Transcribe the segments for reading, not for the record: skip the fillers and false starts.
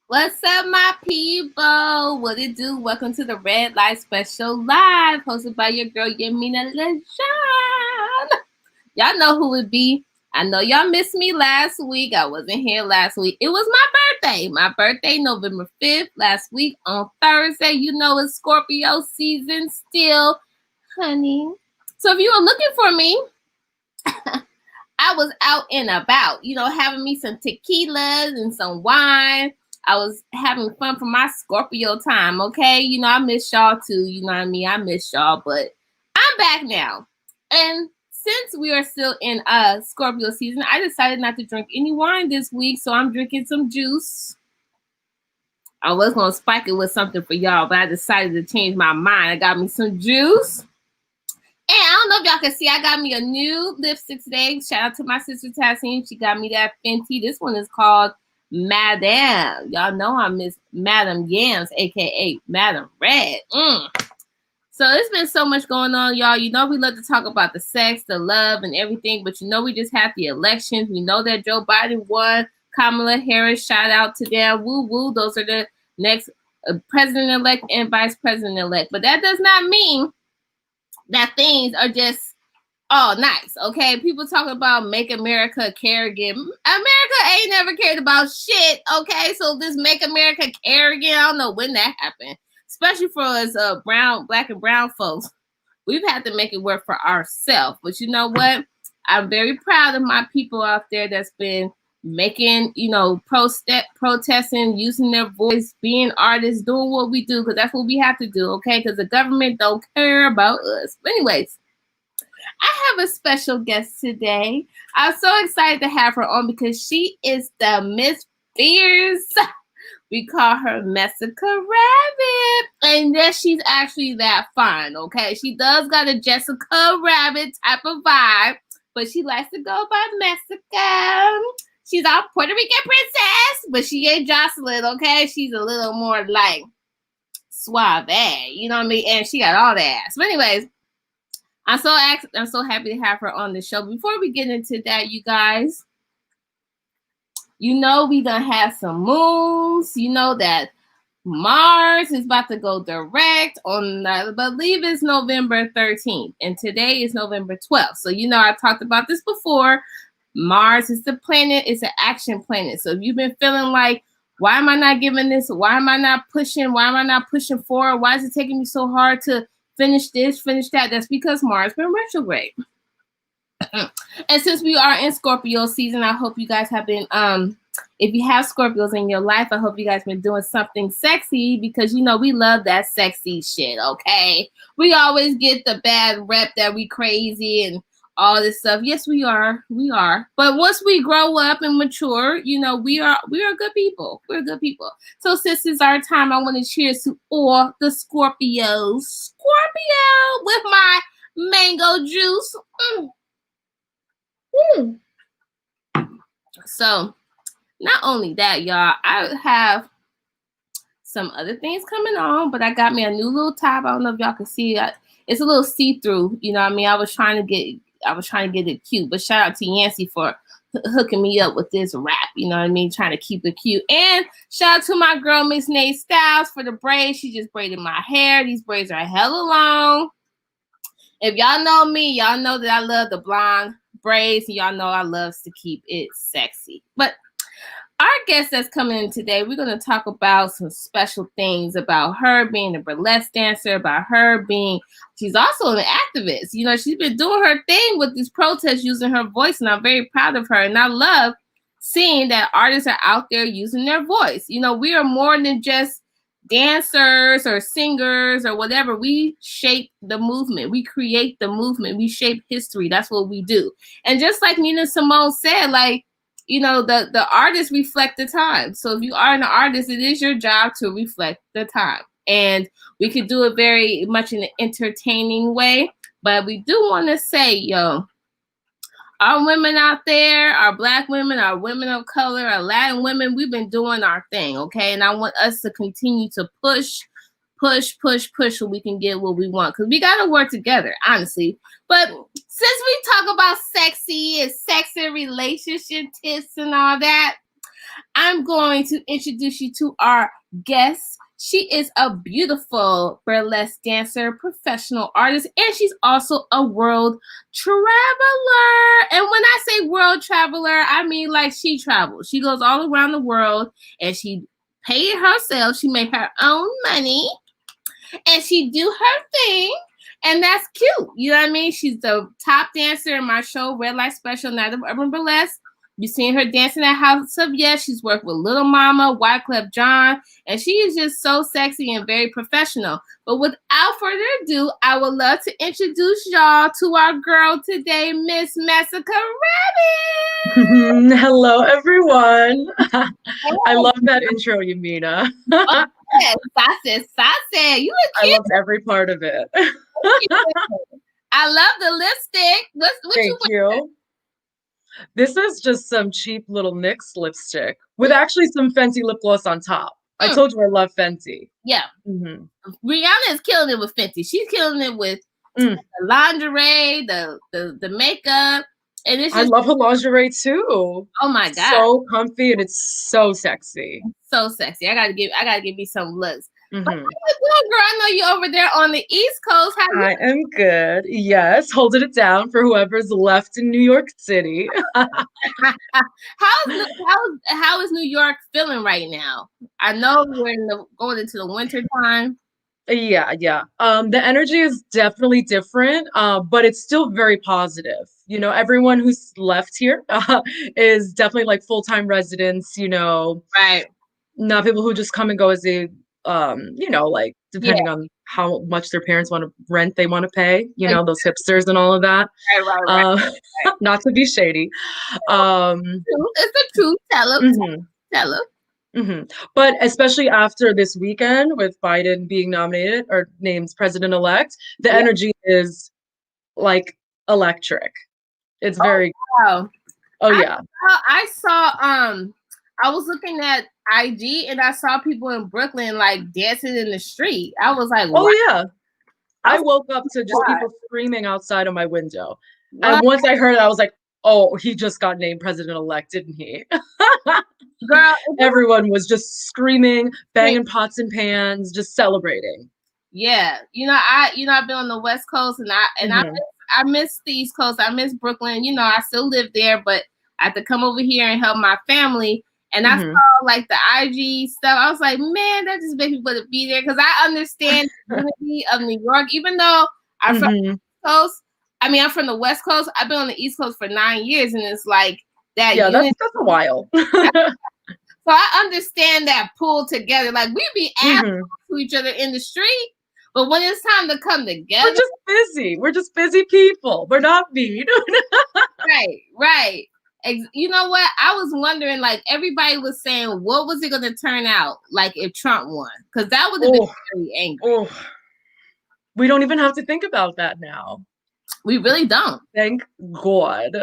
What's up, my people? What it do? Welcome to the Red Light Special Live, hosted by your girl Yaminah. Y'all know who it be. I know y'all missed me last week. I wasn't here last week. It was my birthday. My birthday, November 5th, last week on Thursday. You know it's Scorpio season still, honey. So if you were looking for me, I was out and about, having me some tequilas and some wine. I was having fun for my Scorpio time, okay? I miss y'all too, you know what I mean? I miss y'all, but I'm back now. And since we are still in Scorpio season, I decided not to drink any wine this week, so I'm drinking some juice. I was going to spike it with something for y'all, but I decided to change my mind. I got me some juice. And I don't know if y'all can see, I got me a new lipstick today. Shout out to my sister Tassim. She got me that Fenty. This one is called Madame. Y'all know I miss Madame Yams, a.k.a. Madame Red. So it's been so much going on, y'all. We love to talk about the sex, the love, and everything. But we just had the elections. We know that Joe Biden won. Kamala Harris, shout out to them. Woo woo. Those are the next president-elect and vice president-elect. But that does not mean that things are just nice, okay? People talking about make America care again. America ain't never cared about shit, okay? So this make America care again, I don't know when that happened. Especially for us black and brown folks. We've had to make it work for ourselves. But you know what? I'm very proud of my people out there that's been making, protesting, using their voice, being artists, doing what we do, because that's what we have to do, okay? Because the government don't care about us. But anyways, I have a special guest today. I'm so excited to have her on because she is the Miss Fierce. We call her Messica Rabbit. And yes, she's actually that fine, okay? She does got a Jessica Rabbit type of vibe, but she likes to go by Messica. She's our Puerto Rican princess, but she ain't Jocelyn, okay? She's a little more like suave, you know what I mean? And she got all the ass. But anyways, I'm so happy to have her on the show. Before we get into that, you guys, we done have some moons. You know that Mars is about to go direct on, I believe it's November 13th. And today is November 12th. So, I talked about this before. Mars is the planet. It's an action planet. So if you've been feeling like, why am I not giving this? Why am I not pushing? Why am I not pushing forward? Why is it taking me so hard to finish this, finish that? That's because Mars been retrograde. And since we are in Scorpio season, I hope you guys have been, if you have Scorpios in your life, I hope you guys been doing something sexy because, we love that sexy shit, okay? We always get the bad rep that we crazy and all this stuff. Yes, we are. We are. But once we grow up and mature, we are good people. We're good people. So since it's our time, I want to cheers to all the Scorpios. Scorpio with my mango juice. So not only that, y'all, I have some other things coming on, but I got me a new little top. I don't know if y'all can see it. It's a little see-through, you know what I mean? I was trying to get it cute, but shout out to Yancy for hooking me up with this wrap, you know what I mean? Trying to keep it cute. And shout out to my girl, Miss Nate Styles, for the braids. She just braided my hair. These braids are hella long. If y'all know me, y'all know that I love the blonde braids, and y'all know I love to keep it sexy. But our guest that's coming in today, we're going to talk about some special things about her being a burlesque dancer, about her being, she's also an activist. She's been doing her thing with these protests using her voice, and I'm very proud of her. And I love seeing that artists are out there using their voice. We are more than just dancers or singers or whatever. We shape the movement. We create the movement. We shape history. That's what we do. And just like Nina Simone said, like, the artists reflect the time. So if you are an artist, it is your job to reflect the time. And we could do it very much in an entertaining way. But we do want to say, our women out there, our Black women, our women of color, our Latin women, we've been doing our thing, okay? And I want us to continue to push so we can get what we want. Because we got to work together, honestly. But since we talk about sexy and relationship tips and all that, I'm going to introduce you to our guest. She is a beautiful burlesque dancer, professional artist, and she's also a world traveler. And when I say world traveler, I mean like she travels. She goes all around the world and she paid it herself. She made her own money and she do her thing. And that's cute. You know what I mean? She's the top dancer in my show, Red Light Special, Night of Urban Burlesque. You've seen her dancing at House of Yes. She's worked with Little Mama, Wyclef Jean, and she is just so sexy and very professional. But without further ado, I would love to introduce y'all to our girl today, Miss Messica Rabbit. Hello, everyone. I love that intro, Yaminah. Oh, yes, sassy. You look cute. I love every part of it. I love the lipstick. What Thank you. This is just some cheap little NYX lipstick with actually some Fenty lip gloss on top. I told you I love Fenty. Yeah. Rihanna is killing it with Fenty. She's killing it with the lingerie, the makeup. And it's just, I love her lingerie too. Oh my God. So comfy and it's so sexy. So sexy. I gotta give me some looks. Girl, I know you over there on the East Coast. I am good. Yes, holding it down for whoever's left in New York City. How is New York feeling right now? I know we're going into the winter time. Yeah. The energy is definitely different, but it's still very positive. You know, everyone who's left here is definitely like full-time residents, you know. Right. Not people who just come and go as they you know, like depending on how much their parents want to rent, they want to pay, you know, those hipsters and all of that. Right. Not to be shady. It's the truth. Tell them. But especially after this weekend with Biden being nominated or named president-elect, the energy is electric. It's very wow. Yeah. I saw I was looking at IG and I saw people in Brooklyn like dancing in the street. I was like, wow. Oh yeah. I woke up to just people screaming outside of my window. What? And once I heard it, I was like, oh, he just got named president-elect, didn't he? Girl, everyone was just screaming, banging pots and pans, just celebrating. Yeah. I've been on the West Coast and I miss the East Coast. I miss Brooklyn. You know, I still live there, but I had to come over here and help my family. And I saw like the IG stuff. I was like, man, that just makes me want to be there because I understand the unity of New York. Even though I'm from the East Coast, I'm from the West Coast. I've been on the East Coast for 9 years, and it's like that. Yeah, that's a while. So I understand that pull together. Like we be assholes to each other in the street, but when it's time to come together, we're just busy. We're just busy people. We're not mean. Right. You know what? I was wondering, like, everybody was saying, what was it going to turn out like if Trump won? Because that would have been very angry. We don't even have to think about that now. We really don't. Thank God.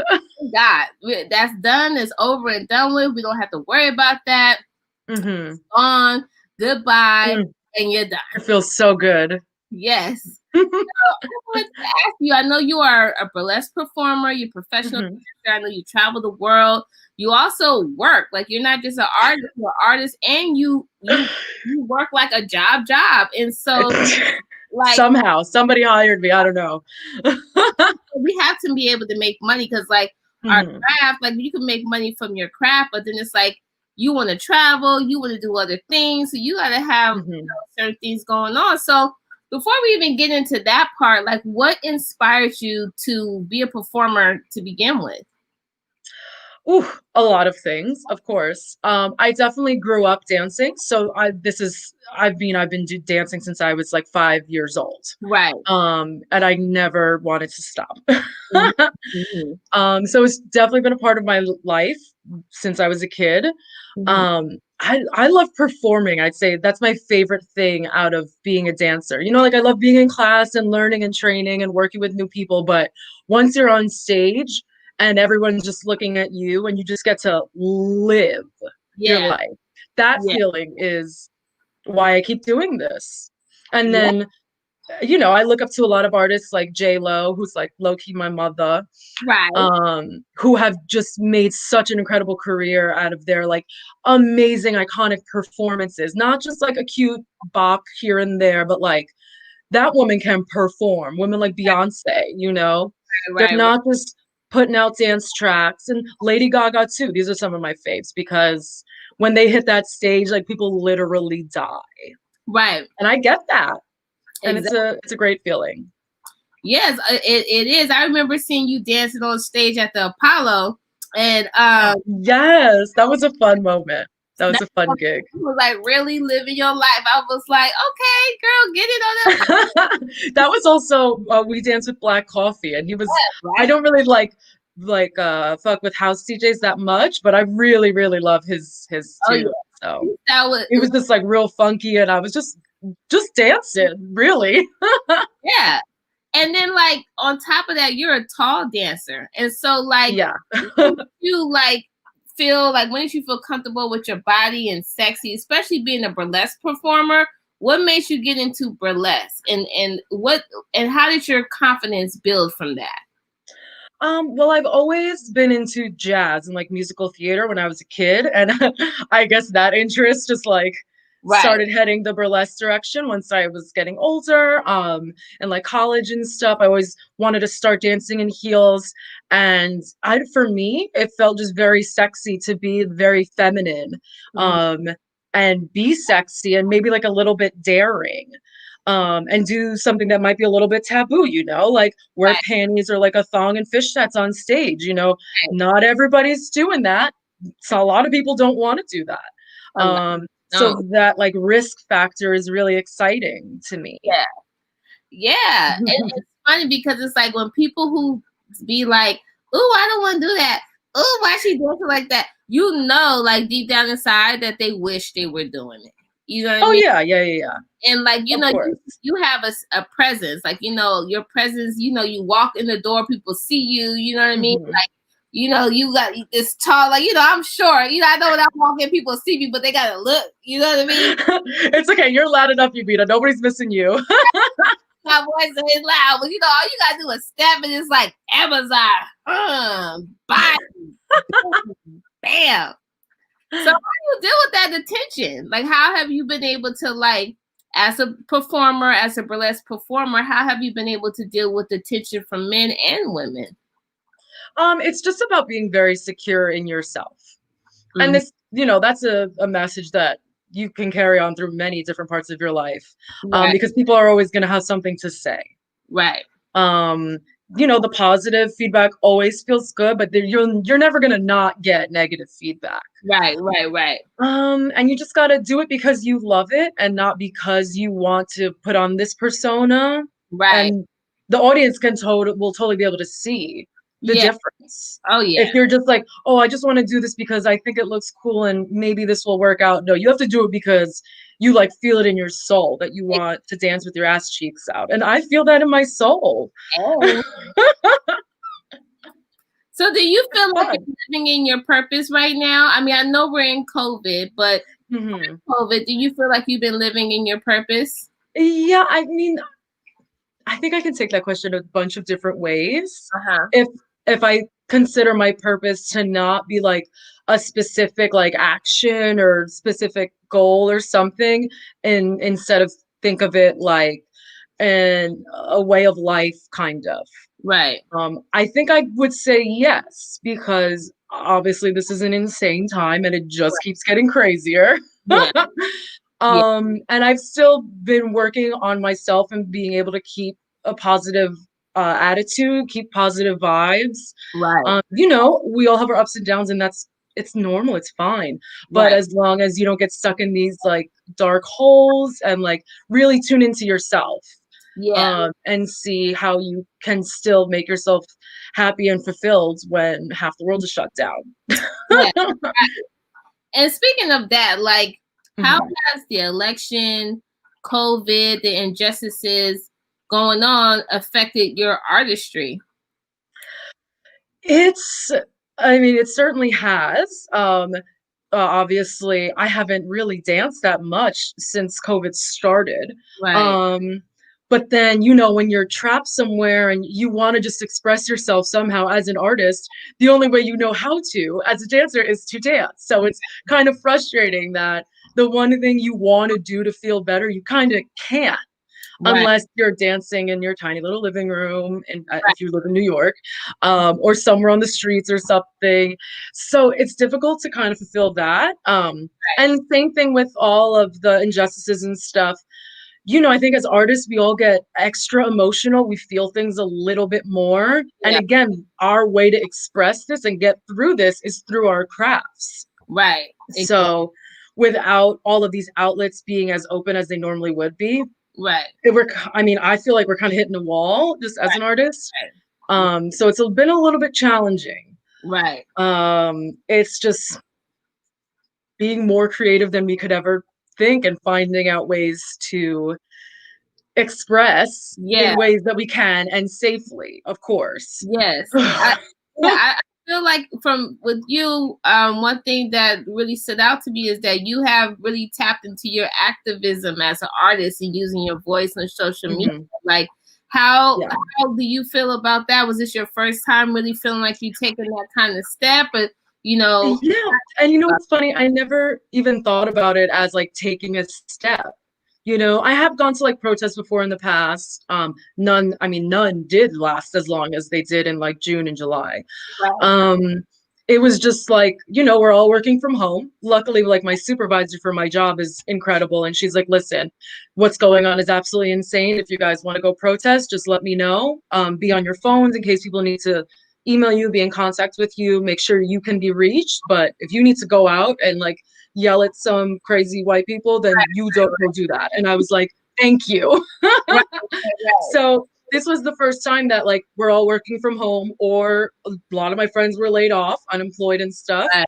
God, that's done. It's over and done with. We don't have to worry about that. On, goodbye, and you're done. It feels so good. Yes. So, I wanted to ask you, I know you are a burlesque performer, you're a professional dancer, I know you travel the world. You also work, like you're not just an artist, you're an artist, and you work like a job. And so like somehow somebody hired me, I don't know. We have to be able to make money because like our craft, like you can make money from your craft, but then it's like you want to travel, you want to do other things, so you got to have certain things going on. So before we even get into that part, like what inspired you to be a performer to begin with? A lot of things, of course. I definitely grew up dancing. So I've been dancing since I was like 5 years old. Right. And I never wanted to stop. So it's definitely been a part of my life since I was a kid. I love performing. I'd say that's my favorite thing out of being a dancer. You know, like I love being in class and learning and training and working with new people. But once you're on stage and everyone's just looking at you and you just get to live your life, that feeling is why I keep doing this. And then I look up to a lot of artists like J Lo, who's like low key my mother, Right. who have just made such an incredible career out of their like amazing, iconic performances. Not just like a cute bop here and there, but like that woman can perform. Women like Beyonce, they're Right. Right. not just putting out dance tracks. And Lady Gaga too. These are some of my faves because when they hit that stage, like people literally die. Right. And I get that. And Exactly. it's a great feeling. Yes, it is. I remember seeing you dancing on stage at the Apollo, and Yes, that was a fun moment. That was that a fun gig. was like really living your life. I was like, okay, girl, get it on that. That was also we danced with Black Coffee, and he was. I Right? don't really like fuck with house DJs that much, but I really really love his Oh too. So yeah, that was it was just like real funky, and I was just dancing, really. yeah. And then like on top of that, you're a tall dancer, and so like Yeah. you like feel like when did you feel comfortable with your body and sexy, especially being a burlesque performer? What makes you get into burlesque, and how did your confidence build from that? Well, I've always been into jazz and like musical theater when I was a kid, and I guess that interest just like Right. started heading the burlesque direction once I was getting older, and like college and stuff. I always wanted to start dancing in heels, and for me, it felt just very sexy to be very feminine, Mhm. um, and be sexy and maybe like a little bit daring. And do something that might be a little bit taboo, like wear Right. panties or like a thong and fishnets on stage. Right. Not everybody's doing that. So a lot of people don't want to do that. A lot. No. So that like risk factor is really exciting to me. Yeah. Yeah. And it's funny because it's like when people who be like, "Ooh, I don't want to do that. Ooh, why she dancing like that?" Like deep down inside that they wish they were doing it. You know what I Oh mean? yeah, yeah, yeah, yeah. And like Of course. you have a presence. Like your presence. You walk in the door, people see you. You know what I mean? Mhm. Like you got this tall. Like I'm sure. I know when I walk in, people see me, but they gotta look. You know what I mean? It's okay. You're loud enough, Yaminah. Nobody's missing you. My voice is loud, but all you gotta do is step and it's like Amazon, bye, bam. So how do you deal with that attention? Like, how have you been able to as a performer, as a burlesque performer, how have you been able to deal with attention from men and women? It's just about being very secure in yourself. And Mhm. that's a message that you can carry on through many different parts of your life, Right, because people are always going to have something to say. right, um the positive feedback always feels good, but you're never going to not get negative feedback. right, right, right, And you just got to do it because you love it and not because you want to put on this persona. right. And the audience will totally be able to see the Yeah. difference. Oh yeah. If you're just like, oh, I just want to do this because I think it looks cool and maybe this will work out. No, you have to do it because you like feel it in your soul that you want to dance with your ass cheeks out. And I feel that in my soul. Oh. So do you It's feel like fun. you're living in your purpose right now? I mean, I know we're in COVID, but Hmm. COVID, do you feel like you've been living in your purpose? Yeah, I mean, I think I can take that question a bunch of different ways. Uh-huh. If if I consider my purpose to not be like a specific like action or specific goal or something, and instead of think of it like a way of life kind of. Right. I think I would say yes, because obviously this is an insane time and it just keeps getting crazier. Yeah. Yeah. And I've still been working on myself and being able to keep a positive attitude, keep positive vibes. Right. We all have our ups and downs, and it's normal, it's fine. But Right. as long as you don't get stuck in these like dark holes and like really tune into yourself, Yeah. and see how you can still make yourself happy and fulfilled when half the world is shut down. Yeah. And speaking of that, how Mhm. has the election, COVID, the injustices going on affected your artistry? It's, I mean, it certainly has. Obviously, I haven't really danced that much since COVID started. Right. Um, But then, you know, when you're trapped somewhere and you want to just express yourself somehow as an artist, the only way you know how to as a dancer is to dance. So it's kind of frustrating that the one thing you want to do to feel better, you kind of can't Right. unless you're dancing in your tiny little living room, and if you live in New York, or somewhere on the streets or something. So it's difficult to kind of fulfill that. And same thing with all of the injustices and stuff. You know, I think as artists, we all get extra emotional. We feel things a little bit more. And Yeah. again, our way to express this and get through this is through our crafts. Right. Exactly. So without all of these outlets being as open as they normally would be, Right. I mean, I feel like we're kind of hitting a wall just as an artist. Right. So it's been a little bit challenging. Right. It's just being more creative than we could ever think and finding out ways to express Yeah. in ways that we can and safely, of course. Yes. I feel like from with you, one thing that really stood out to me is that you have really tapped into your activism as an artist and using your voice on social media. Like how Yeah. how do you feel about that? Was this your first time really feeling like you taking that kind of step? But you know, Yeah. And you know what's funny? I never even thought about it as like taking a step. You know, I have gone to like protests before in the past. None did last as long as they did in like June and July. right, Um, it was just like, you know, we're all working from home. Luckily, like my supervisor for my job is incredible. And she's like, listen, what's going on is absolutely insane. If you guys want to go protest, just let me know. Be on your phones in case people need to email you, be in contact with you, make sure you can be reached. But if you need to go out and like yell at some crazy white people, then you don't go do that. And I was like, thank you. right, right, So this was the first time that like we're all working from home, or a lot of my friends were laid off, unemployed and stuff. right,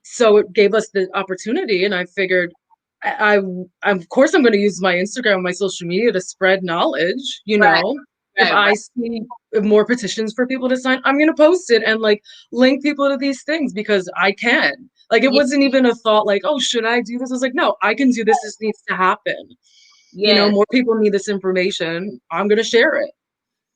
So it gave us the opportunity, and I figured of course I'm going to use my Instagram, my social media to spread knowledge. You right, know, if right, I right. see more petitions for people to sign, I'm going to post it and like link people to these things because I can. Like it Yeah, wasn't even a thought like, oh, should I do this? I was like, no, I can do this. This needs to happen. You know, yeah. more people need this information. I'm going to share it.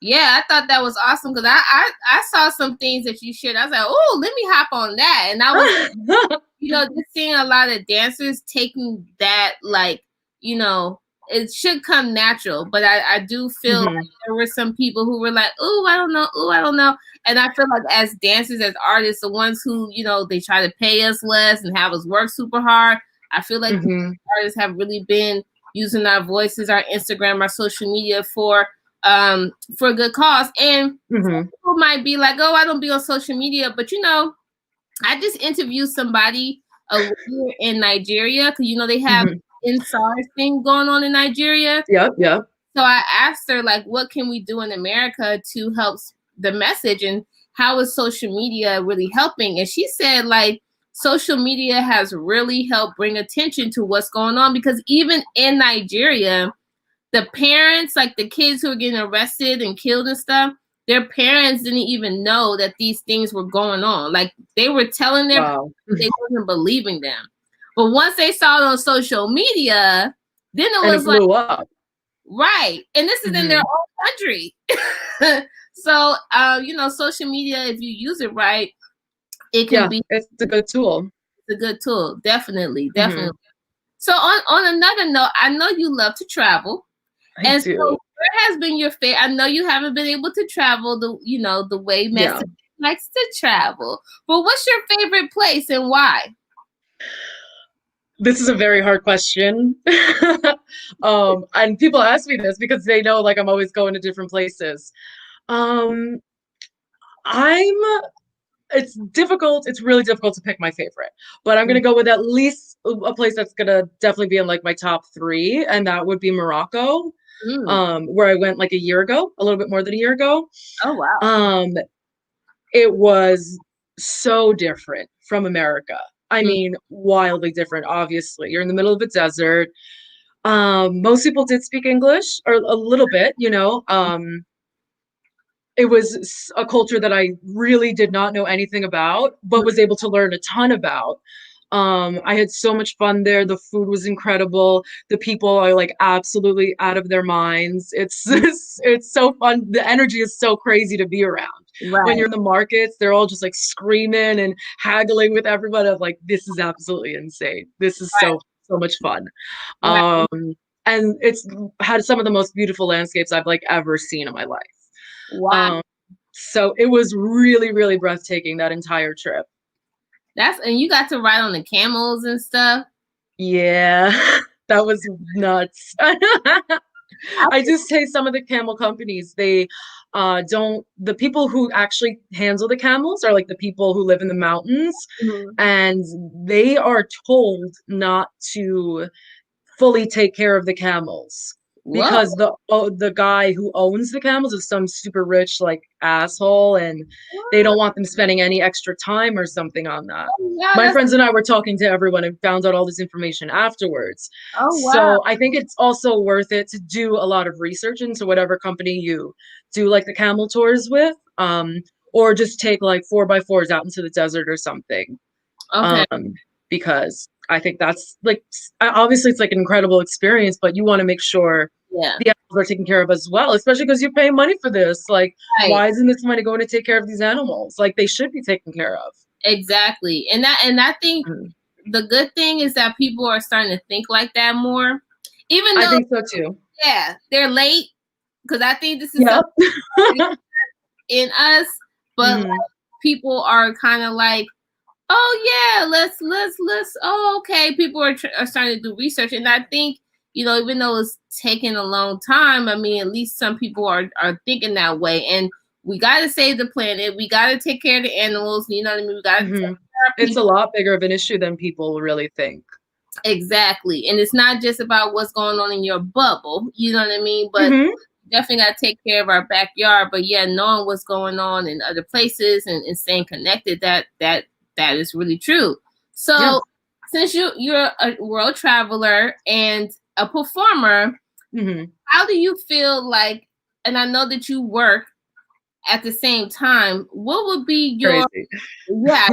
Yeah, I thought that was awesome because I saw some things that you shared. I was like, oh, let me hop on that. And I was, just seeing a lot of dancers taking that, like, it should come natural. But I do feel like there were some people who were like, oh, I don't know. Oh, I don't know. And I feel like as dancers, as artists, the ones who, they try to pay us less and have us work super hard. I feel like artists have really been using our voices, our Instagram, our social media for a good cause. And people might be like, oh, I don't be on social media. But, I just interviewed somebody in Nigeria because, they have SARS thing going on in Nigeria. Yep. So I asked her, like, what can we do in America to help the message, and how is social media really helping? And she said, like, social media has really helped bring attention to what's going on, because even in Nigeria, the parents, like the kids who are getting arrested and killed and stuff, their parents didn't even know that these things were going on. Like they were telling their parents, they wasn't believing them. But once they saw it on social media, then it was like, blew up. Right. And this is in their own country. So, social media, if you use it right, it can be. It's a good tool. It's a good tool. Definitely. So on another note, I know you love to travel. I do. So where has been your favorite? I know you haven't been able to travel the way Messica likes to travel. But what's your favorite place and why? This is a very hard question. And people ask me this because they know like I'm always going to different places. It's difficult. It's really difficult to pick my favorite, but I'm going to go with at least a place that's going to definitely be in like my top 3. And that would be Morocco, where I went like a little bit more than a year ago. Oh, wow. It was so different from America. I mean, wildly different. Obviously, you're in the middle of a desert. Most people did speak English, or a little bit, it was a culture that I really did not know anything about, but was able to learn a ton about. I had so much fun there. The food was incredible. The people are like absolutely out of their minds. It's it's so fun. The energy is so crazy to be around. When Right. you're in the markets, they're all just like screaming and haggling with everybody. I'm like, this is absolutely insane. This is so much fun. Right. Um, and it's had some of the most beautiful landscapes I've like ever seen in my life. Wow. Um, so it was really, really breathtaking that entire trip. And you got to ride on the camels and stuff. Yeah, that was nuts. I I just say some of the camel companies, they don't, the people who actually handle the camels are like the people who live in the mountains, Mhm. and they are told not to fully take care of the camels Whoa. because the guy who owns the camels is some super rich like asshole, and they don't want them spending any extra time or something on that. Yeah, My that's friends and I were talking to everyone and found out all this information afterwards. oh wow. So I think it's also worth it to do a lot of research into whatever company you do like the camel tours with, or just take like 4x4s out into the desert or something, Okay. um, because I think that's like obviously it's like an incredible experience, but you want to make sure Yeah. the animals are taken care of as well, especially because you're paying money for this. Like, Right. why isn't this money going to take care of these animals? Like, they should be taken care of. Exactly. And I think Mhm. the good thing is that people are starting to think like that more. Even I though, think so too. yeah, they're late because I think this is Yep. something in us, but like, Mhm. people are kind of like, oh yeah, let's. Oh okay, people are starting to do research, and I think even though it's taking a long time, I mean, at least some people are thinking that way, and we got to save the planet. We got to take care of the animals. You know what I mean? We got to take care Mhm. of It's a people. lot bigger of an issue than people really think. Exactly, and it's not just about what's going on in your bubble. You know what I mean? But Mhm. definitely got to take care of our backyard. But yeah, knowing what's going on in other places and staying connected, that is really true. Yeah. So since you're a world traveler and a performer, Mhm. how do you feel like, and I know that you work at the same time, what would be your, Crazy. yeah,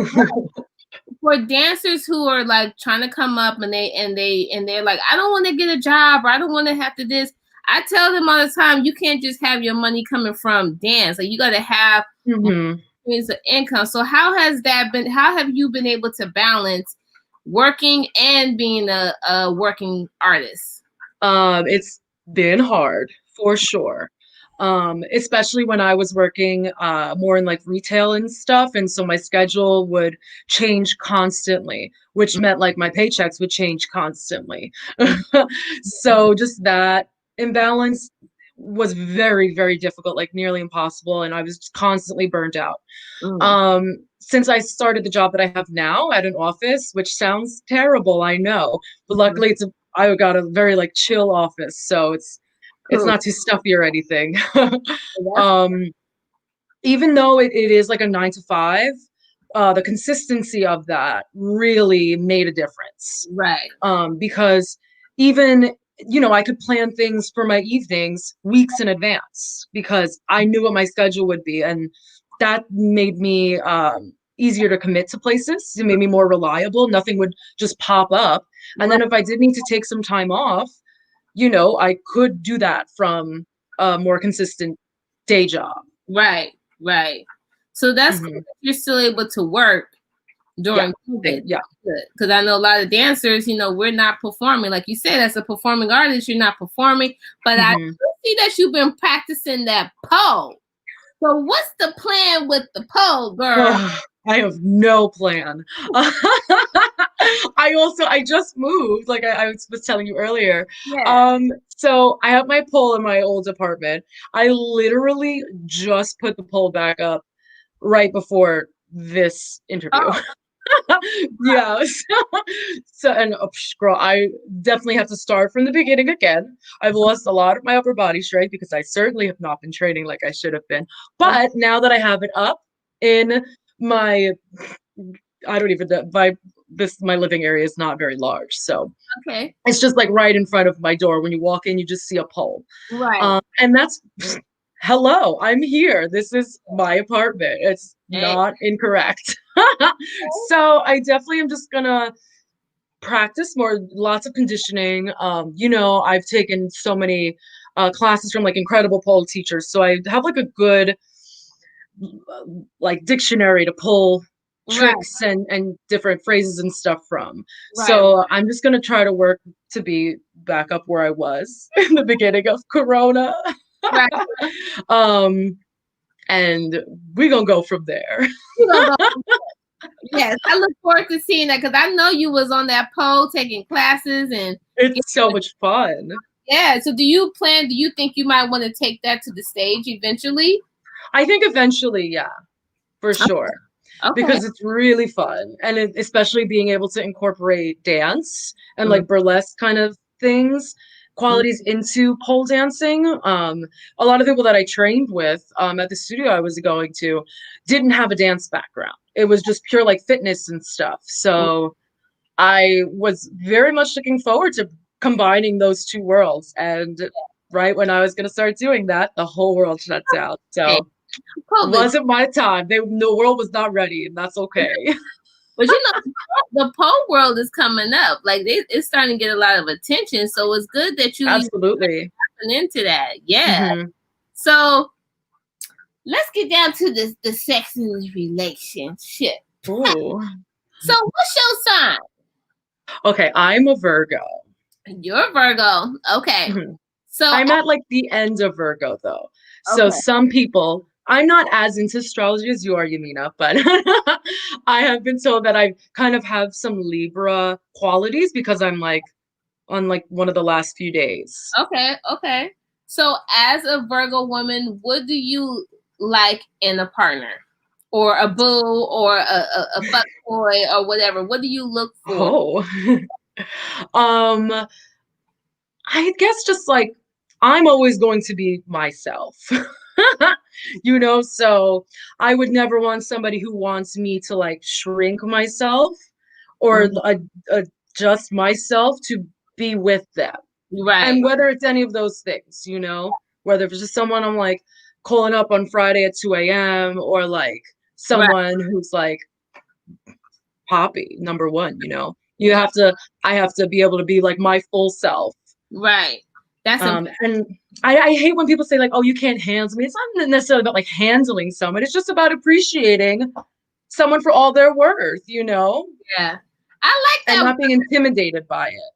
for dancers who are like trying to come up and they're like, I don't want to get a job or I don't want to have to this. I tell them all the time, you can't just have your money coming from dance. Like you got to have Mhm. means of income. So how has that been? How have you been able to balance working and being a working artist? It's been hard for sure. Especially when I was working more in like retail and stuff. And so my schedule would change constantly, which meant like my paychecks would change constantly. So just that imbalance was very, very difficult, like nearly impossible. And I was constantly burned out. Mm, Since I started the job that I have now at an office, which sounds terrible, I know, but mhm. luckily I got a very like chill office, so it's Cool. not too stuffy or anything. That's um, Even though it is like a 9 to 5, the consistency of that really made a difference. right. Because even I could plan things for my evenings weeks in advance because I knew what my schedule would be, and that made me easier to commit to places. It made me more reliable. Nothing would just pop up. And Right. then if I did need to take some time off, I could do that from a more consistent day job. Right. Right. So that's cool Hmm. that you're still able to work Yeah. during COVID. Yeah. Because I know a lot of dancers, we're not performing. Like you said, as a performing artist, you're not performing. But I Hmm. do see that you've been practicing that pole. So what's the plan with the pole, girl? I have no plan. I just moved, like I was telling you earlier. Yeah. So I have my pole in my old apartment. I literally just put the pole back up right before this interview. Oh, Yeah. So and girl, I definitely have to start from the beginning again. I've lost a lot of my upper body strength because I certainly have not been training like I should have been. But now that I have it up in my, I don't even know, my living area is not very large, so okay. it's just like right in front of my door. When you walk in, you just see a pole, Right. and that's hello, I'm here. This is my apartment. It's Hey, not incorrect. So I definitely am just gonna practice more, lots of conditioning. I've taken so many classes from like incredible pole teachers, so I have like a good like dictionary to pull Right, tricks and different phrases and stuff from. right, So I'm just gonna try to work to be back up where I was in the beginning of Corona. right. um, and we're gonna go from there. You gonna go. Yes, I look forward to seeing that because I know you was on that pole taking classes and It's so much fun. yeah. So do you think you might want to take that to the stage eventually? I think eventually, yeah, for sure. Okay. Because it's really fun, and especially being able to incorporate dance and Mm, like burlesque kind of things, mm, qualities into pole dancing. A lot of people that I trained with at the studio I was going to didn't have a dance background. It was just pure like fitness and stuff. mm. So I was very much looking forward to combining those two worlds. And right when I was going to start doing that, the whole world shut down. Hey, So it COVID. wasn't my time. The world was not ready, and that's okay. But you know, the pole world is coming up. Like it's starting to get a lot of attention. So it's good that you Absolutely. tapping into that. Yeah. Hmm. So let's get down to the sex and the relationship. Ooh. So what's your sign? Okay, I'm a Virgo. You're Virgo. Okay. Mhm. So I'm at like the end of Virgo though. So okay. some people, I'm not as into astrology as you are, Yaminah, but I have been told that I kind of have some Libra qualities because I'm like on like one of the last few days. Okay. Okay. So as a Virgo woman, what do you like in a partner? Or a boo or a fuck boy or whatever. What do you look for? Oh. um, I guess just like I'm always going to be myself. So I would never want somebody who wants me to like shrink myself or Mhm. adjust myself to be with them. Right. And whether it's any of those things, whether it's just someone I'm like calling up on Friday at 2 a.m. or like Right. someone who's like Poppy, number one, Right. I have to be able to be like my full self. Right. That's important. And I hate when people say like, oh, you can't handle me. It's not necessarily about like handling someone. It's just about appreciating someone for all their worth, Yeah. I like and that. not being intimidated by it.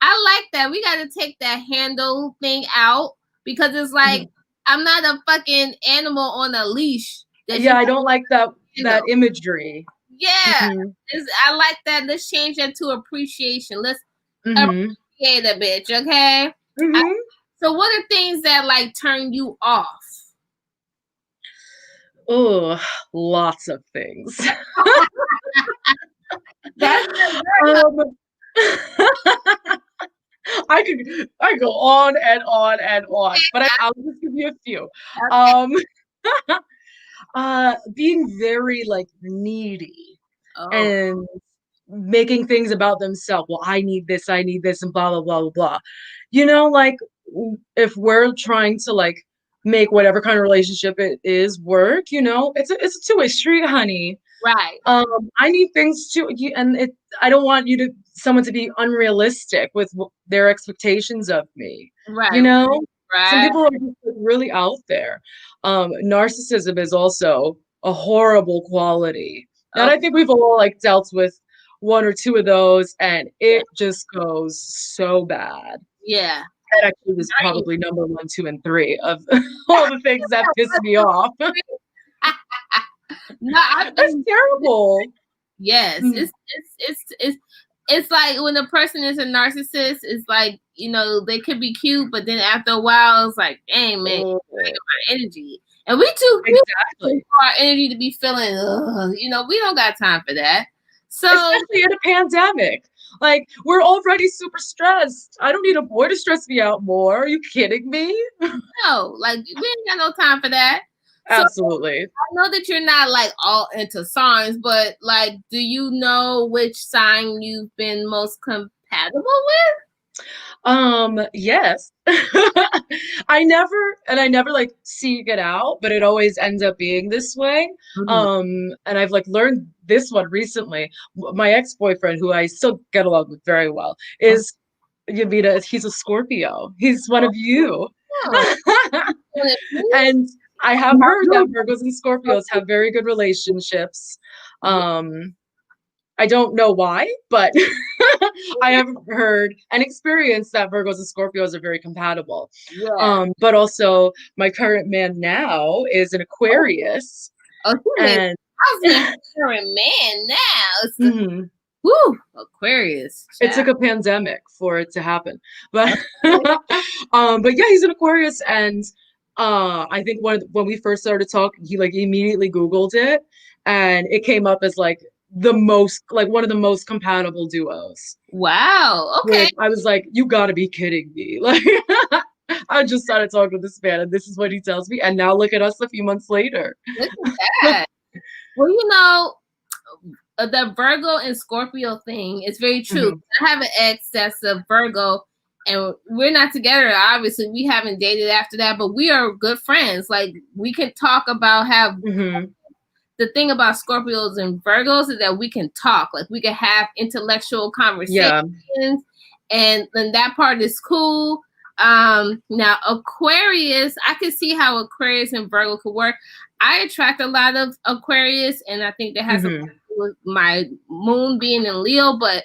I like that. We got to take that handle thing out because it's like Mhm. I'm not a fucking animal on a leash that you Yeah, I don't like that handle. imagery. Yeah. Hmm. I like that. Let's change that to appreciation. Let's Hmm. appreciate a bitch, okay? I, Hmm. so what are things that like turn you off? Oh, lots of things. That's um, I go on and on and on, but I'll just give you a few. okay. Um, being very like needy Oh, and making things about themselves. Well, I need this, and blah blah blah blah blah. Like if we're trying to like make whatever kind of relationship it is work, it's a two-way street, honey. right, I need things too, and I don't want someone to be unrealistic with their expectations of me. You right, know, some right. people are just like, really out there. Narcissism is also a horrible quality, and I Okay. think we've all like dealt with one or two of those, and it just goes so bad. Yeah. That actually was probably number one, two, and three of all the things that pissed me off. No, I've That's been. terrible. Yes, Mhm. it's like when a person is a narcissist, it's like they could be cute, but then after a while, it's like, dang man, Oh, my energy, and we exactly. our energy to be feeling, we don't got time for that. So Especially in a pandemic. Like, we're already super stressed. I don't need a boy to stress me out more. Are you kidding me? no, like we ain't got no time for that. So Absolutely. I know that you're not like all into signs, but like, do you know which sign you've been most compatible with? Yes. I never like seek it out, but it always ends up being this way. Mhm. And I've like learned this one recently. My ex-boyfriend, who I still get along with very well, is Yaminah, he's a Scorpio. He's one of you. Oh, And I have heard that Virgos and Scorpios have very good relationships. yeah, Um, I don't know why, but I have heard and experienced that Virgos and Scorpios are very compatible. yeah. But also my current man now is an Aquarius, Oh, you made and husband, current man now. It's the mhm, whoo Aquarius. it Child. took a pandemic for it to happen. But Okay. but yeah, he's an Aquarius, and I think when we first started talking, he like immediately Googled it, and it came up as like the most like one of the most compatible duos. Wow. Okay. Which I was like, you gotta be kidding me. Like I just started talking to this man and this is what he tells me. And now look at us a few months later. Look at that. Well, the Virgo and Scorpio thing is very true. Mhm. I have an ex that's a Virgo, and we're not together. Obviously, we haven't dated after that, but we are good friends. Like we can talk about how Mhm. the thing about Scorpios and Virgos is that we can talk, like we can have intellectual conversations, Yeah. and then that part is cool. Now Aquarius, I can see how Aquarius and Virgo could work. I attract a lot of Aquarius, and I think that has a lot to Mhm. do with my moon being in Leo, but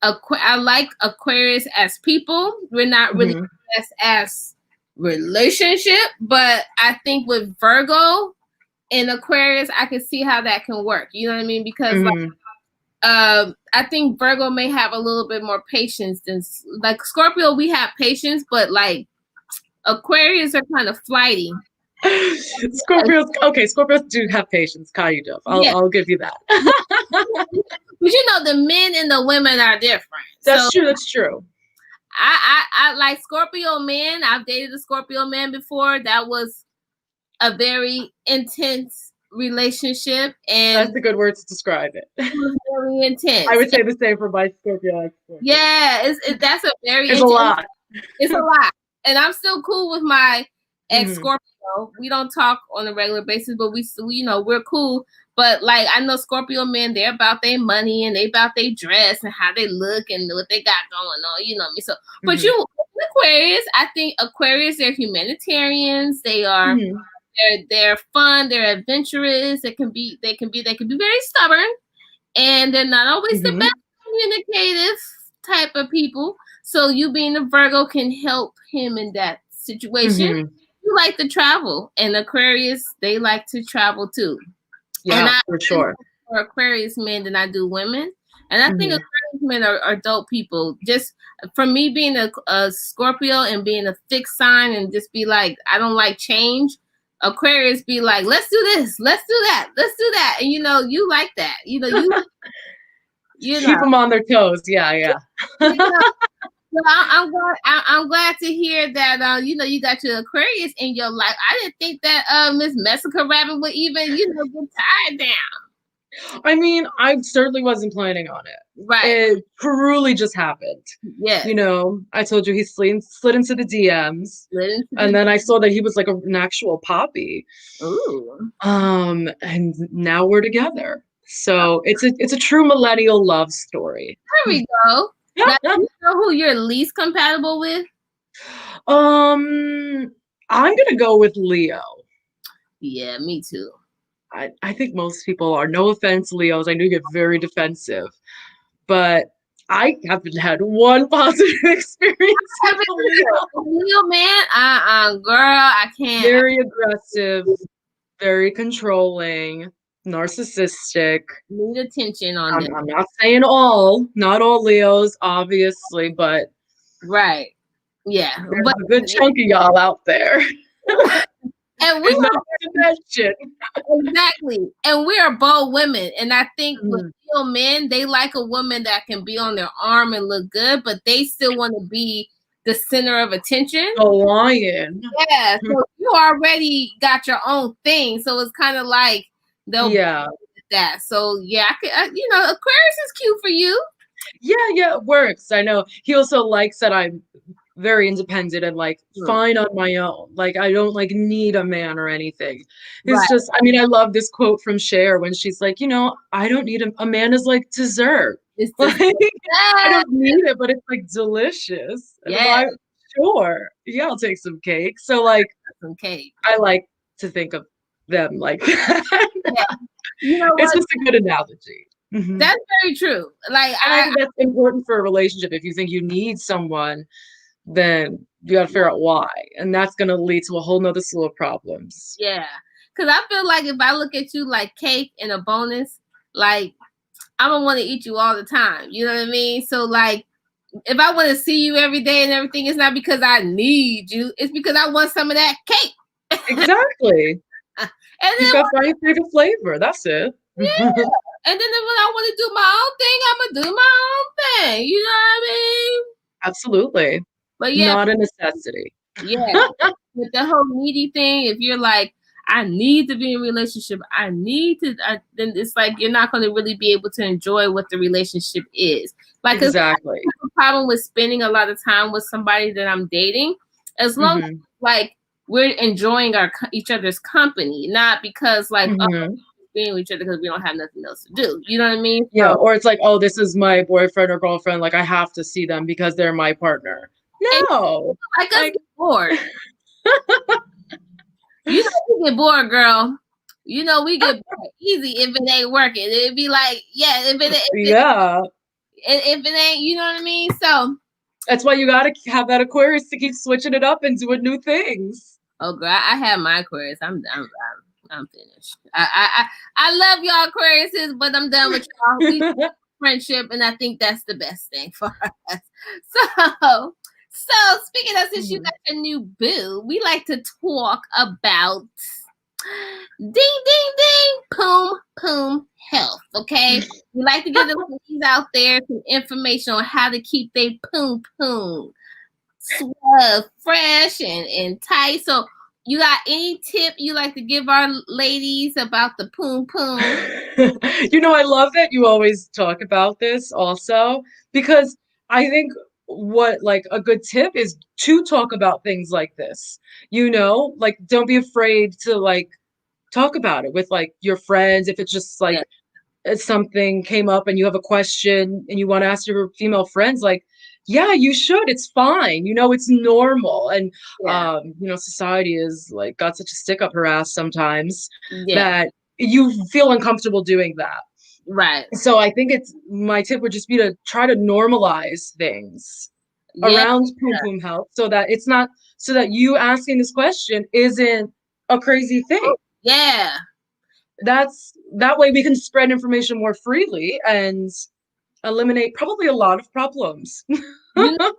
I like Aquarius as people. We're not really Mhm. as relationship, but I think with Virgo in Aquarius, I can see how that can work. You know what I mean? Because Mhm. I think Virgo may have a little bit more patience than like Scorpio. We have patience, but like Aquarius are kind of flighty. Scorpios, okay, Scorpios do have patience, kind of. Yeah, I'll give you that. but the men and the women are different. So That's true, that's true. I like Scorpio men. I've dated a Scorpio man before. That was a very intense relationship, That's and a good word to describe it. it was very I intense. would say the same for my Scorpio ex-boyfriend. Yeah, that's a very It's a intense. lot. It's a lot, and I'm still cool with my ex Mhm. Scorpio. We don't talk on a regular basis, but we're cool. But like I know Scorpio men, they're about their money and they about their dress and how they look and what they got going on. You know what I mean? So, but Mhm. Aquarius, I think Aquarius, they're humanitarians. Mhm. They're fun. They're adventurous. They can be very stubborn, and they're not always the best Mhm. communicative type of people. So you being a Virgo can help him in that situation. Mhm. You like to travel, and Aquarius, they like to travel too. And Yeah, I for do sure. more Aquarius men than I do women. And I think Mhm. Aquarius men are dope people. Just for me being a Scorpio and being a fixed sign and just be like, I don't like change. Aquarius be like, let's do this, let's do that, let's do that. And you like that. You know. Keep them on their toes. Yeah, yeah. You know, so I'm glad to hear that you got your Aquarius in your life. I didn't think that Miss Messica Rabbit would even get tied down. I mean, I certainly wasn't planning on it. Right. It truly just happened. Yes. I told you he slid into the DMs, Slid into and the then I saw that he was like an actual poppy. ooh. And now we're together. So it's a true millennial love story. There we go. Now you know who you're least compatible with? Um, I'm gonna go with Leo. Yeah, me too. I think most people are. No offense, Leos. I know you get very defensive, but I haven't had one positive experience with a Leo. Leo man, girl, I can't. Very aggressive, very controlling, narcissistic. Need attention on this. I'm not saying not all Leos, obviously, but Right. Yeah. there's But a good chunk of y'all out there. and we And not are to mention. exactly. And we are both women. And I think with Mm, Leo men, they like a woman that can be on their arm and look good, but they still want to be the center of attention. the lion. Yeah, so you already got your own thing, so it's kind of like they'll Yeah. that. So yeah, Aquarius is cute for you. Yeah, it works. I know. He also likes that I'm very independent and like Hmm. fine on my own. Like I don't like need a man or anything. It's Right. just, I mean, I love this quote from Cher when she's like, I don't need a man is like dessert. It's Like just I yeah, don't need it, but it's like delicious. And I'm yeah, like, sure, yeah, I'll take some cake. So like some cake. I like to think of them like that. Yeah. You know It's what? just a good analogy. That's very true. Like And I think that's important for a relationship. If you think you need someone, then you got to figure out why. And that's going to lead to a whole nother slew of problems. yeah. Because I feel like if I look at you like cake and a bonus, like I don't want to eat you all the time. You know what I mean? So like if I want to see you every day and everything, it's not because I need you. It's because I want some of that cake. Exactly. And You then got to find your favorite flavor. That's it. yeah. And then when I want to do my own thing, I'm gonna do my own thing. You know what I mean? Absolutely. But yeah, Not a necessity. yeah. With the whole needy thing, if you're like, I need to be in a relationship, I need to, then it's like you're not going to really be able to enjoy what the relationship is. Like, 'cause Exactly. I have a problem with spending a lot of time with somebody that I'm dating, as long as like we're enjoying each other's company, not because like being with each other because we don't have nothing else to do. You know what I mean? Yeah. So, Or it's like, oh, this is my boyfriend or girlfriend. Like I have to see them because they're my partner. and No. like us Like, get bored. You know we get bored, girl. You know we get bored easy if it ain't working. It'd be like, yeah, yeah. if it ain't, you know what I mean? So, That's why you gotta have that Aquarius to keep switching it up and doing new things. oh girl, I have my Aquarius. I'm finished. I love y'all Aquariuses, but I'm done with y'all. We friendship, and I think that's the best thing for us. So speaking of, since you got a new boo, we like to talk about ding ding ding poom poom health. Okay, we like to give the ladies out there some information on how to keep their poom poom fresh and tight. So you got any tip you like to give our ladies about the poom poom? I love that you always talk about this also because I think what like a good tip is to talk about things like this. Like don't be afraid to like talk about it with like your friends if it's just like Yeah. something came up and you have a question and you want to ask your female friends like yeah you should, it's fine, it's normal. And Yeah. society is like got such a stick up her ass sometimes Yeah. that you feel uncomfortable doing that. Right. So I think it's my tip would just be to try to normalize things Yeah. around poom poom health so that it's not, so that you asking this question isn't a crazy thing. Yeah. That way we can spread information more freely and eliminate probably a lot of problems. You know,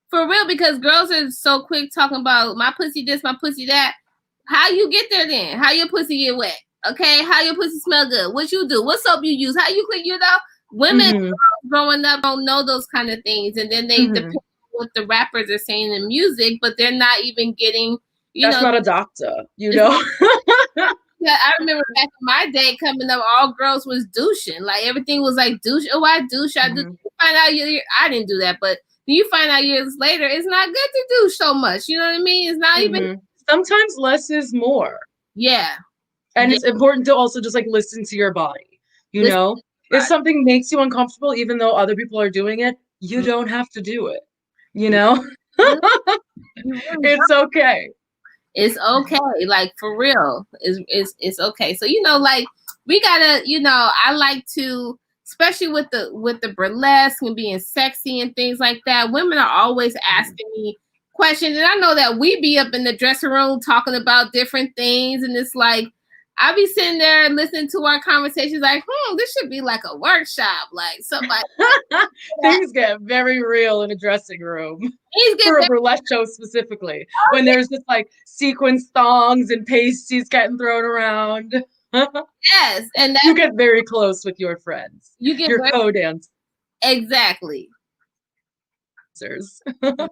for real, because girls are so quick talking about my pussy this, my pussy that. How you get there then? How your pussy get wet? Okay, how your pussy smell good? What you do? What soap you use? How you clean? Women growing up don't know those kind of things, and then they depend on what the rappers are saying in music, but they're not even getting. That's not a doctor. Yeah, I remember back in my day coming up, all girls was douching. Like everything was like douche. Oh, I douche. I do. You find out I didn't do that, but you find out years later, it's not good to douche so much. You know what I mean? It's not even. Sometimes less is more. Yeah. And it's important to also just like listen to your body. If something makes you uncomfortable, even though other people are doing it, you don't have to do it. It's okay. It's okay, like for real. It's okay. So like we gotta, I like to, especially with the burlesque and being sexy and things like that. Women are always asking me questions, and I know that we be up in the dressing room talking about different things, and it's like I be sitting there listening to our conversations, like, this should be like a workshop, like somebody. Things get very real in a dressing room for a burlesque show specifically. When there's just like sequins thongs and pasties getting thrown around. Yes, and you get very close with your friends. You get your co-dancers. Exactly. Yeah.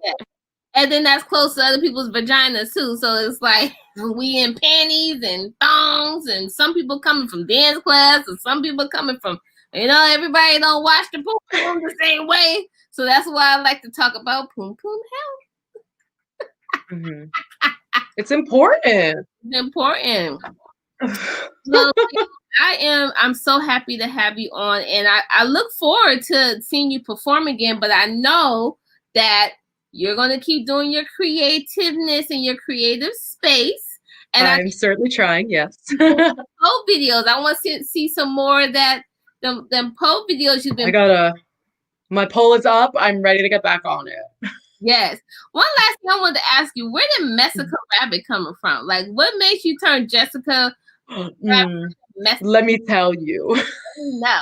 And then that's close to other people's vaginas too. So it's like we in panties and thongs, and some people coming from dance class, and some people coming from You know, everybody don't watch the poom poom the same way. So that's why I like to talk about poom poom Mm-hmm. It's important. It's important. Well, I'm so happy to have you on, and I look forward to seeing you perform again, but I know that you're going to keep doing your creativeness in your creative space. And I'm certainly trying, yes. Poe videos. I want to see some more of that, them Poe videos you've been. My poll is up. I'm ready to get back on it. Yes. One last thing I wanted to ask you, where did Messica Rabbit coming from? Like, what makes you turn Jessica Rabbit? Let me tell you. No.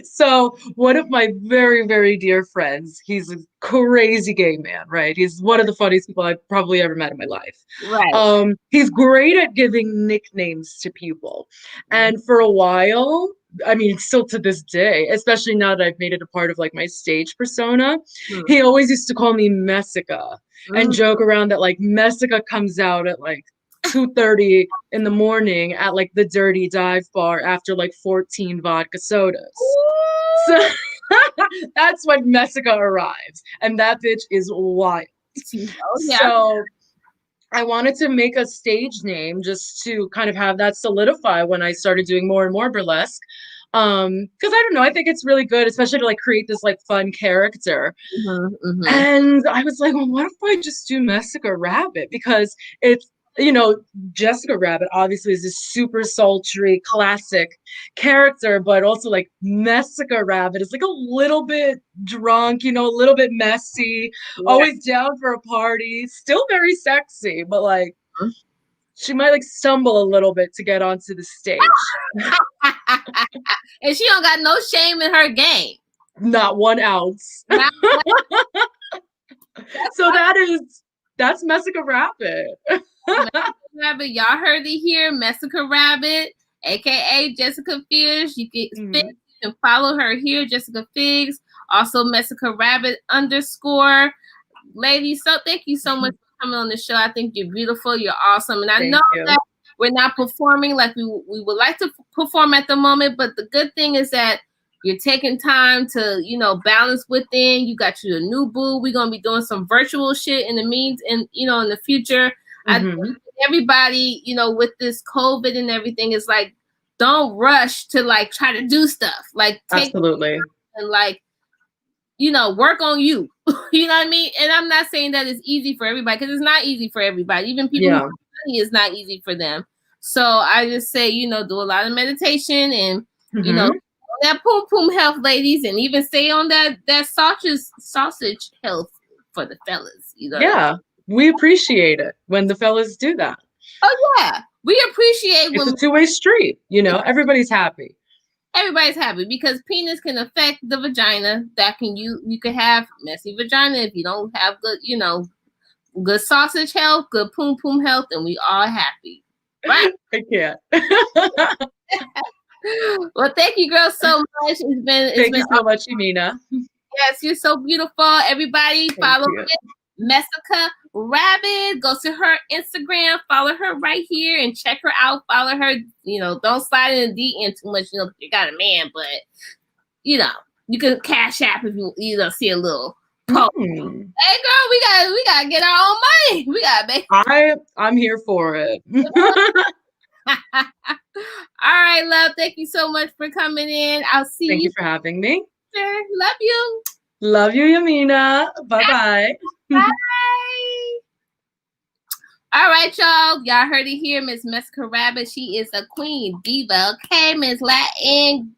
So one of my very, very dear friends, he's a crazy gay man, right? He's one of the funniest people I've probably ever met in my life. Right. He's great at giving nicknames to people. And for a while, I mean, still to this day, especially now that I've made it a part of like my stage persona, he always used to call me Messica and joke around that like Messica comes out at like 2:30 in the morning at like the dirty dive bar after like 14 vodka sodas. So that's when Messica arrives, and that bitch is wild. So I wanted to make a stage name just to kind of have that solidify when I started doing more and more burlesque. Because I don't know, I think it's really good, especially to like create this like fun character. And I was like, well, what if I just do Messica Rabbit? Because it's, you know, Jessica Rabbit obviously is this super sultry classic character, but also like Messica Rabbit is like a little bit drunk, you know, a little bit messy, always down for a party, still very sexy, but like she might like stumble a little bit to get onto the stage. And she don't got no shame in her game. Not 1 ounce. So that's Messica Rabbit. Messica Rabbit, y'all heard it here. Messica Rabbit, aka Jessica Figs. You can follow her here, Jessica Figs. Also Messica Rabbit _. Ladies, so thank you so much for coming on the show. I think you're beautiful. You're awesome. And I know that we're not performing like we would like to perform at the moment, but the good thing is that you're taking time to, you know, balance within. You got you a new boo. We're gonna be doing some virtual shit in the in the future. I think everybody, you know, with this COVID and everything, is like, don't rush to like try to do stuff. Like take and like, you know, work on you. You know what I mean? And I'm not saying that it's easy for everybody, because it's not easy for everybody. Even people who have money, it's not easy for them. So I just say, you know, do a lot of meditation and you know, that poom poom health, ladies, and even stay on that sausage health for the fellas. You know. Yeah, we appreciate it when the fellas do that. Oh yeah, we appreciate it's a two-way street. You know, everybody's happy. Everybody's happy because penis can affect the vagina. That can you can have messy vagina if you don't have good, you know, good sausage health, good poom poom health, and we all happy. Right? I can't. Well, thank you, girls, so much. Thank you so much, Yaminah. Yes, you're so beautiful. Everybody, follow Messica Rabbit. Go to her Instagram, follow her right here, and check her out. Follow her. You know, don't slide in the DM too much. You know, you got a man, but you know, you can cash app if you know see a little post. Hey, girl, we gotta get our own money. We gotta make. I'm here for it. All right, love. Thank you so much for coming in. I'll see you. Thank you for having me. Sure. Love you. Love you, Yaminah. Bye-bye. Bye. All right, y'all. Y'all heard it here. Miss Messica Rabbit. She is a queen diva. Okay, Miss Latin,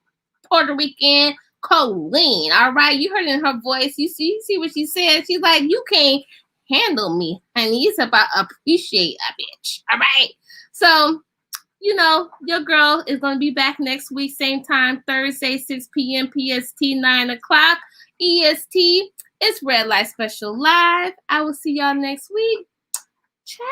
Puerto Rican, Colleen. All right. You heard it in her voice. You see what she said. She's like, you can't handle me, honey. It's about appreciate a bitch. All right. So, you know, your girl is going to be back next week, same time, Thursday, 6 p.m. PST, 9 o'clock EST. It's Red Light Special Live. I will see y'all next week. Ciao.